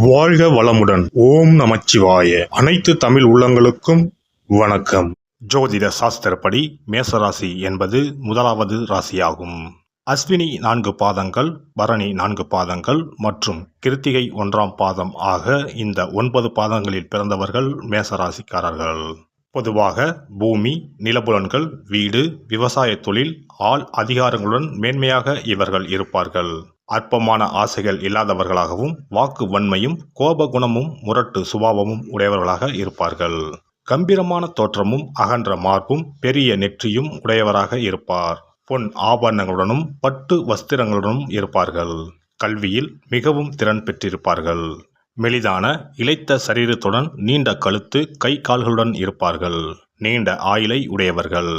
வாழ்க வளமுடன். ஓம் நமச்சிவாய. அனைத்து தமிழ் உள்ளங்களுக்கும் வணக்கம். ஜோதிட சாஸ்திரப்படி மேசராசி என்பது முதலாவது ராசியாகும். அஸ்வினி 4 பாதங்கள், பரணி 4 பாதங்கள் மற்றும் கிருத்திகை 1ஆம் பாதம் ஆக இந்த 9 பாதங்களில் பிறந்தவர்கள் மேசராசிக்காரர்கள். பொதுவாக பூமி, நிலபுலன்கள், வீடு, விவசாய தொழில், ஆள் அதிகாரங்களுடன் மேன்மையாக இவர்கள் இருப்பார்கள். அற்பமான ஆசைகள் இல்லாதவர்களாகவும் வாக்கு வன்மையும் கோப குணமும் முரட்டு சுபாவமும் உடையவர்களாக இருப்பார்கள். கம்பீரமான தோற்றமும் அகன்ற மார்பும் பெரிய நெற்றியும் உடையவராக இருப்பார். பொன் ஆபரணங்களுடனும் பட்டு வஸ்திரங்களுடனும் இருப்பார்கள். கல்வியில் மிகவும் திறன் பெற்றிருப்பார்கள். மெலிதான இளைத்த சரீரத்துடன் நீண்ட கழுத்து, கை கால்களுடன் இருப்பார்கள். நீண்ட ஆயுளை உடையவர்கள்.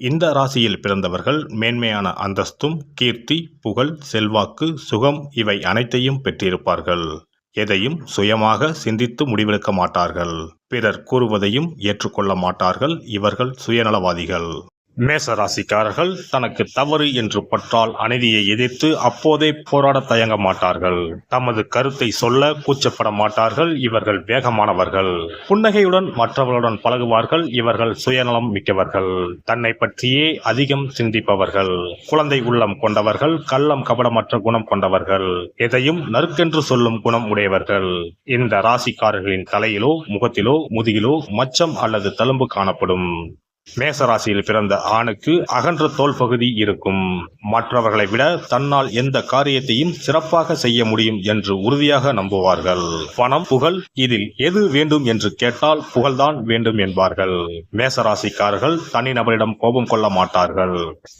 இந்த ராசியில் பிறந்தவர்கள் மேன்மையான அந்தஸ்தும் கீர்த்தி, புகழ், செல்வாக்கு, சுகம் இவை அனைத்தையும் பெற்றிருப்பார்கள். எதையும் சுயமாக சிந்தித்து முடிவெடுக்க மாட்டார்கள். பிறர் கூறுவதையும் ஏற்றுக்கொள்ள மாட்டார்கள். இவர்கள் சுயநலவாதிகள். மேசராசிக்காரர்கள் தனக்கு தவறு என்று பற்றால் அநீதியை எதிர்த்து அப்போதே போராட தயங்க மாட்டார்கள். தமது கருத்தை சொல்ல கூச்சப்பட மாட்டார்கள். இவர்கள் வேகமானவர்கள். புன்னகையுடன் மற்றவர்களுடன் பழகுவார்கள். இவர்கள் சுயநலம் மிக்கவர்கள். தன்னை பற்றியே அதிகம் சிந்திப்பவர்கள். குழந்தை உள்ளம் கொண்டவர்கள். கள்ளம் கபடமற்ற குணம் கொண்டவர்கள். எதையும் நறுக்கென்று சொல்லும் குணம் உடையவர்கள். இந்த ராசிக்காரர்களின் தலையிலோ முகத்திலோ முதுகிலோ மச்சம் அல்லது தழும்பு காணப்படும். மேசராசியில் பிறந்த ஆணுக்கு அகன்ற தோல் பகுதி இருக்கும். மற்றவர்களை விட தன்னால் எந்த காரியத்தையும் சிறப்பாக செய்ய முடியும் என்று உறுதியாக நம்புவார்கள். பணம், புகழ் இதில் எது வேண்டும் என்று கேட்டால் புகழ்தான் வேண்டும் என்பார்கள். மேசராசிக்காரர்கள் தனிநபரிடம் கோபம் கொள்ள மாட்டார்கள்.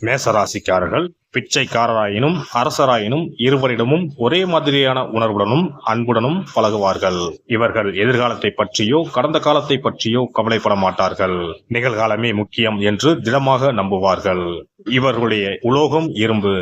மேசராசிக்காரர்கள் பிச்சைக்காரராயினும் அரசராயினும் இருவரிடமும் ஒரே மாதிரியான உணர்வுடனும் அன்புடனும் பழகுவார்கள். இவர்கள் எதிர்காலத்தை பற்றியோ கடந்த காலத்தை பற்றியோ கவலைப்பட மாட்டார்கள். நிகழ்காலமே முக்கியம் என்று திடமாக நம்புவார்கள். இவர்களுடைய உலோகம் இரும்பு.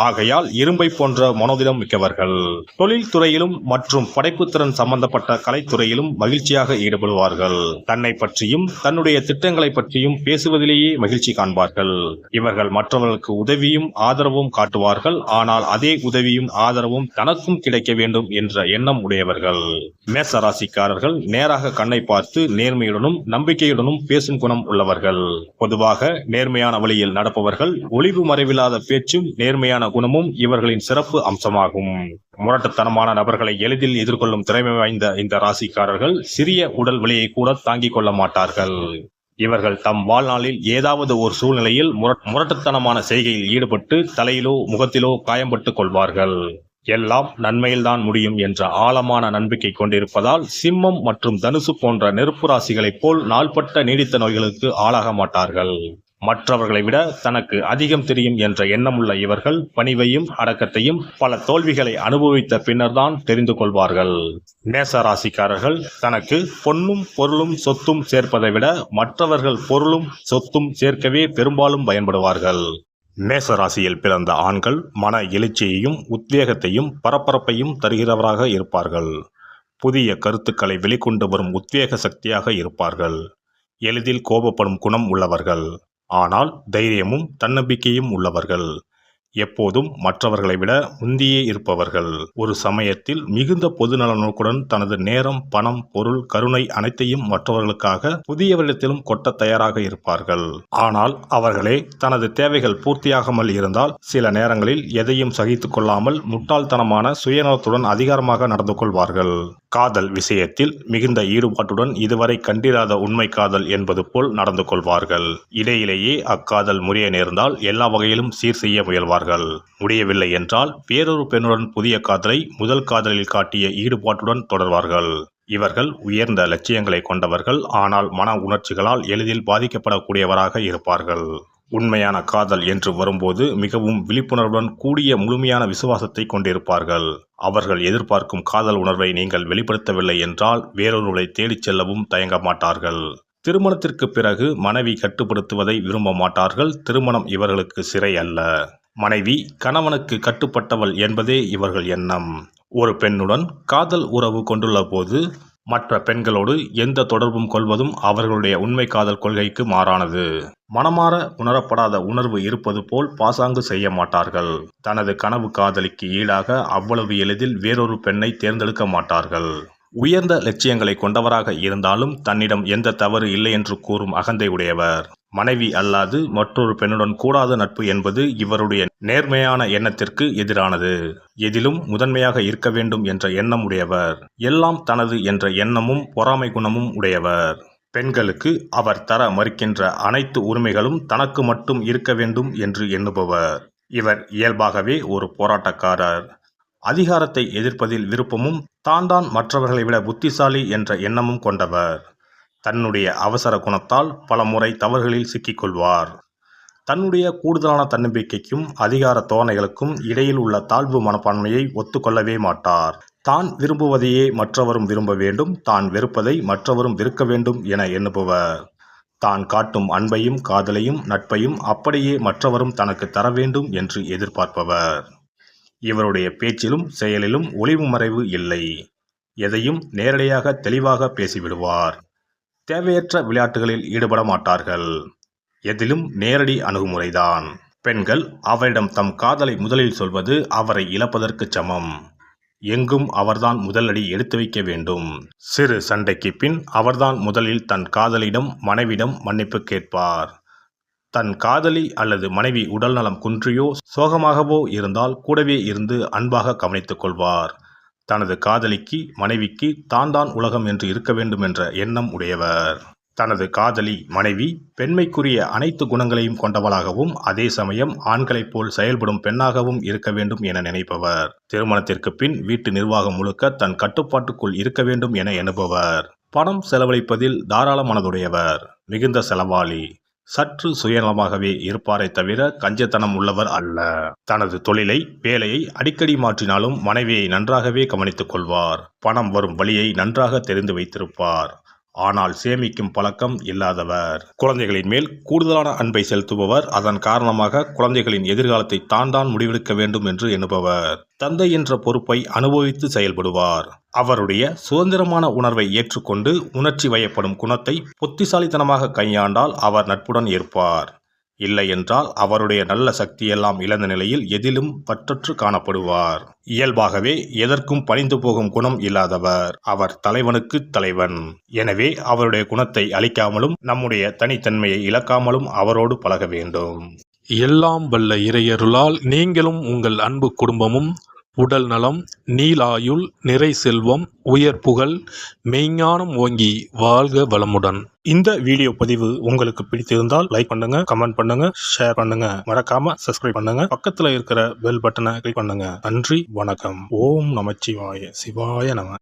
ஆகையால் இரும்பை போன்ற மனோதிடம் மிக்கவர்கள். தொழில் துறையிலும் மற்றும் படைப்புத்திறன் சம்பந்தப்பட்ட கலைத்துறையிலும் மகிழ்ச்சியாக ஈடுபடுவார்கள். தன்னை பற்றியும் தன்னுடைய திட்டங்களை பற்றியும் பேசுவதிலேயே மகிழ்ச்சி காண்பார்கள். இவர்கள் மற்றவர்களுக்கு உதவியும் ஆதரவும் காட்டுவார்கள். ஆனால் அதே உதவியும் ஆதரவும் தனக்கும் கிடைக்க வேண்டும் என்ற எண்ணம் உடையவர்கள். மேசராசிக்காரர்கள் நேராக கண்ணை பார்த்து நேர்மையுடனும் நம்பிக்கையுடனும் பேசும் குணம் உள்ளவர்கள். பொதுவாக நேர்மையான வழியில் நடப்பவர்கள். ஒளிவு மறைவில்லாத பேச்சும் நேர்மையான குணமும் இவர்களின் சிறப்பு அம்சமாகும். முரட்டுத்தனமான நபர்களை எளிதில் எதிர்கொள்ளும் திறமை வாய்ந்த இந்த ராசிக்காரர்கள் சிறிய உடல் வலியை கூட தாங்கிக் கொள்ள மாட்டார்கள். இவர்கள் தம் வாழ்நாளில் ஏதாவது ஒரு சூழ்நிலையில் முரட்டுத்தனமான செய்கையில் ஈடுபட்டு தலையிலோ முகத்திலோ காயம்பட்டுக் கொள்வார்கள். எல்லாம் நன்மையில்தான் முடியும் என்ற ஆழமான நம்பிக்கை கொண்டிருப்பதால் சிம்மம் மற்றும் தனுசு போன்ற நெருப்பு ராசிகளைப் போல் நாள்பட்ட நீடித்த நோய்களுக்கு ஆளாக மாட்டார்கள். மற்றவர்களை விட தனக்கு அதிகம் தெரியும் என்ற எண்ணமுள்ள இவர்கள் பணிவையும் அடக்கத்தையும் பல தோல்விகளை அனுபவித்த பின்னர்தான் தெரிந்து கொள்வார்கள். மேச ராசிக்காரர்கள் தனக்கு பொன்னும் பொருளும் சொத்தும் சேர்ப்பதை விட மற்றவர்கள் பொருளும் சொத்தும் சேர்க்கவே பெரும்பாலும் பயன்படுவார்கள். மேச ராசியில் பிறந்த ஆண்கள் மன எழுச்சியையும் உத்வேகத்தையும் பரபரப்பையும் தருகிறவராக இருப்பார்கள். புதிய கருத்துக்களை வெளிக்கொண்டு வரும் உத்வேக சக்தியாக இருப்பார்கள். எளிதில் கோபப்படும் குணம் உள்ளவர்கள். ஆனால் தைரியமும் தன்னம்பிக்கையும் உள்ளவர்கள். எப்போதும் மற்றவர்களை விட முந்தியே இருப்பவர்கள். ஒரு சமயத்தில் மிகுந்த பொதுநல நோக்குடன் தனது நேரம், பணம், பொருள், கருணை அனைத்தையும் மற்றவர்களுக்காக புதியவரிடத்திலும் கொட்ட தயாராக இருப்பார்கள். ஆனால் அவர்களே தனது தேவைகள் பூர்த்தியாகாமல் இருந்தால் சில நேரங்களில் எதையும் சகித்துக் கொள்ளாமல் முட்டாள்தனமான சுயநலத்துடன் அதிகாரமாக நடந்து கொள்வார்கள். காதல் விஷயத்தில் மிகுந்த ஈடுபாட்டுடன் இதுவரை கண்டிராத உண்மை காதல் என்பது போல் நடந்து கொள்வார்கள். இடையிலேயே அக்காதல் முறிய நேர்ந்தால் எல்லா வகையிலும் சீர் செய்ய முயல்வார்கள். முடியவில்லை என்றால் வேறொரு பெண்ணுடன் புதிய காதலை முதல் காதலில் காட்டிய ஈடுபாட்டுடன் தொடர்வார்கள். இவர்கள் உயர்ந்த லட்சியங்களை கொண்டவர்கள். ஆனால் மன உணர்ச்சிகளால் எளிதில் பாதிக்கப்படக்கூடியவராக இருப்பார்கள். உண்மையான காதல் என்று வரும்போது மிகவும் விழிப்புணர்வுடன் கூடிய முழுமையான விசுவாசத்தை கொண்டிருப்பார்கள். அவர்கள் எதிர்பார்க்கும் காதல் உணர்வை நீங்கள் வெளிப்படுத்தவில்லை என்றால் வேறொருவரை தேடிச் செல்லவும் தயங்க மாட்டார்கள். திருமணத்திற்கு பிறகு மனைவி கட்டுப்படுத்துவதை விரும்ப மாட்டார்கள். திருமணம் இவர்களுக்கு சிறை அல்ல. மனைவி கணவனுக்கு கட்டுப்பட்டவள் என்பதே இவர்கள் எண்ணம். ஒரு பெண்ணுடன் காதல் உறவு கொண்டுள்ள போது மற்ற பெண்களோடு எந்த தொடர்பும் கொள்வதும் அவர்களுடைய உண்மை காதல் கொள்கைக்கு மாறானது. மனமாற உணரப்படாத உணர்வு இருப்பது போல் பாசாங்கு செய்ய மாட்டார்கள். தனது கனவு காதலிக்கு ஈடாக அவ்வளவு எளிதில் வேறொரு பெண்ணை தேர்ந்தெடுக்க மாட்டார்கள். உயர்ந்த லட்சியங்களை கொண்டவராக இருந்தாலும் தன்னிடம் எந்த தவறு இல்லை என்று கூறும் அகந்தை உடையவர். மனைவி அல்லாது மற்றொரு பெண்ணுடன் கூடாத நட்பு என்பது இவருடைய நேர்மையான எண்ணத்திற்கு எதிரானது. எதிலும் முதன்மையாக இருக்க வேண்டும் என்ற எண்ணம் உடையவர். எல்லாம் தனது என்ற எண்ணமும் பொறாமை குணமும் உடையவர். பெண்களுக்கு அவர் தர மறுக்கின்ற அனைத்து உரிமைகளும் தனக்கு மட்டும் இருக்க வேண்டும் என்று எண்ணுபவர். இவர் இயல்பாகவே ஒரு போராட்டக்காரர். அதிகாரத்தை எதிர்ப்பதில் விருப்பமும் தான் மற்றவர்களை விட புத்திசாலி என்ற எண்ணமும் கொண்டவர். தன்னுடைய அவசர குணத்தால் பல முறை தவறுகளில் சிக்கிக்கொள்வார். தன்னுடைய கூடுதலான தன்னம்பிக்கைக்கும் அதிகார தோரணைகளுக்கும் இடையில் உள்ள தாழ்வு மனப்பான்மையை ஒத்துக்கொள்ளவே மாட்டார். தான் விரும்புவதையே மற்றவரும் விரும்ப வேண்டும், தான் வெறுப்பதை மற்றவரும் வெறுக்க வேண்டும் என எண்ணுபவர். தான் காட்டும் அன்பையும் காதலையும் நட்பையும் அப்படியே மற்றவரும் தனக்கு தர வேண்டும் என்று எதிர்பார்ப்பவர். இவருடைய பேச்சிலும் செயலிலும் ஒளிவு மறைவு இல்லை. எதையும் நேரடியாக தெளிவாக பேசிவிடுவார். தேவையற்ற விளையாட்டுகளில் ஈடுபட மாட்டார்கள். எதிலும் நேரடி அணுகுமுறைதான். பெண்கள் அவரிடம் தம் காதலை முதலில் சொல்வது அவரை இழப்பதற்கு சமம். எங்கும் அவர்தான் முதலடி எடுத்து வைக்க வேண்டும். சிறு சண்டைக்கு பின் அவர்தான் முதலில் தன் காதலிடம் மனைவிடம் மன்னிப்பு கேட்பார். தன் காதலி அல்லது மனைவி உடல்நலம் குன்றியோ சோகமாகவோ இருந்தால் கூடவே இருந்து அன்பாக கவனித்துக் கொள்வார். தனது காதலிக்கு மனைவிக்கு தான் உலகம் என்று இருக்க வேண்டும் என்ற எண்ணம் உடையவர். தனது காதலி மனைவி பெண்மைக்குரிய அனைத்து குணங்களையும் கொண்டவளாகவும் அதே சமயம் ஆண்களைப் போல் செயல்படும் பெண்ணாகவும் இருக்க வேண்டும் என நினைப்பவர். திருமணத்திற்கு பின் வீட்டு நிர்வாகம் முழுக்க தன் கட்டுப்பாட்டுக்குள் இருக்க வேண்டும் என எண்ணுபவர். பணம் செலவழிப்பதில் தாராள மனதுடையவர். மிகுந்த செலவாளி. சற்று சுயநலமாகவே இருப்பாரை தவிர கஞ்சத்தனம் உள்ளவர் அல்ல. தனது தொழிலை வேலையை அடிக்கடி மாற்றினாலும் மனைவியை நன்றாகவே கவனித்துக் கொள்வார். பணம் வரும் வழியை நன்றாக தெரிந்து வைத்திருப்பார். ஆனால் சேமிக்கும் பழக்கம் இல்லாதவர். குழந்தைகளின் மேல் கூடுதலான அன்பை செலுத்துபவர். அதன் காரணமாக குழந்தைகளின் எதிர்காலத்தை தான் முடிவெடுக்க வேண்டும் என்று எண்ணுபவர். தந்தை என்ற பொறுப்பை அனுபவித்து செயல்படுவார். அவருடைய சுதந்திரமான உணர்வை ஏற்றுக்கொண்டு உணர்ச்சி வயப்படும் குணத்தை புத்திசாலித்தனமாக கையாண்டால் அவர் நட்புடன் இருப்பார். இல்லை என்றால் அவருடைய நல்ல சக்தியெல்லாம் இழந்த நிலையில் எதிலும் பற்றற்று காணப்படுவார். இயல்பாகவே எதற்கும் பணிந்து போகும் குணம் இல்லாதவர். அவர் தலைவனுக்கு தலைவன். எனவே அவருடைய குணத்தை அழிக்காமலும் நம்முடைய தனித்தன்மையை இழக்காமலும் அவரோடு பழக வேண்டும். எல்லாம் வல்ல இறையருளால் நீங்களும் உங்கள் அன்பு குடும்பமும் உடல் நலம், நீலாயுள், நிறை செல்வம், உயர் புகழ், மெய்ஞானம் ஓங்கி வாழ்க வளமுடன். இந்த வீடியோ பதிவு உங்களுக்கு பிடித்திருந்தால் லைக் பண்ணுங்க, கமெண்ட் பண்ணுங்க, ஷேர் பண்ணுங்க. மறக்காம சப்ஸ்கிரைப் பண்ணுங்க. பக்கத்துல இருக்கிற பெல் பட்டனை கிளிக் பண்ணுங்க. நன்றி, வணக்கம். ஓம் நமச்சிவாய. சிவாய நம.